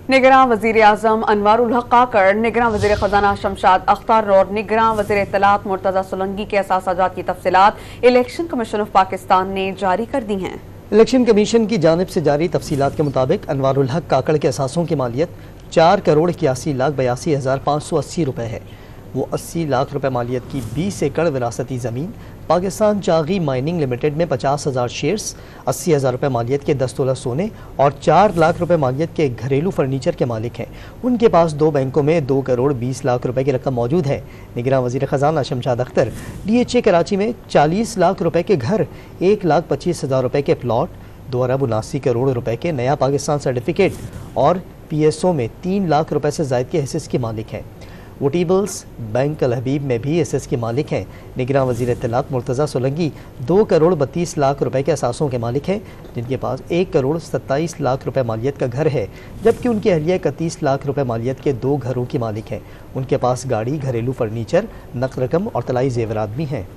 निगरान वज़ीर आज़म अनवारुल हक काकड़, निगरान वज़ीर ख़जाना शमशाद अख्तर और निगरान वज़ीर इत्तलात मुर्तज़ा सोलंकी के असासाजात की तफसीलात इलेक्शन कमीशन ऑफ पाकिस्तान ने जारी कर दी हैं। इलेक्शन कमीशन की जानिब से जारी तफसीलात के मुताबिक अनवारुल हक काकड़ के असासों की मालियत 4,81,82,580 रुपये है। वो 80 लाख रुपए मालियत की 20 एकड़ विरासती ज़मीन, पाकिस्तान चागी माइनिंग लिमिटेड में 50,000 शेयर्स, 80,000 रुपये मालियत के 10 तोला सोने और 4 लाख रुपए मालियत के घरेलू फर्नीचर के मालिक हैं। उनके पास 2 बैंकों में 2 करोड़ 20 लाख रुपए की रकम मौजूद है। निगरान वज़ीर ख़जाना शमशाद अख्तर DHA कराची में 40 लाख रुपए के घर, 1,25,000 रुपए के प्लॉट, 2,79 करोड़ रुपए के नया पाकिस्तान सर्टिफिकेट और PSO में 3 लाख रुपए से ज़ायद के हिस्से के मालिक हैं। वो टीबल्स बैंक अल हबीब में भी एसेस के मालिक हैं। निगरान वज़ीर इत्तलात मुर्तज़ा सोलंकी 2 करोड़ 32 लाख रुपए के असासों के मालिक हैं, जिनके पास 1 करोड़ 27 लाख रुपए मालियत का घर है, जबकि उनकी अहलिया 31 लाख रुपए मालियत के 2 घरों की मालिक हैं। उनके पास गाड़ी, घरेलू फर्नीचर, नक़द रकम और तलाई जेवरात भी हैं।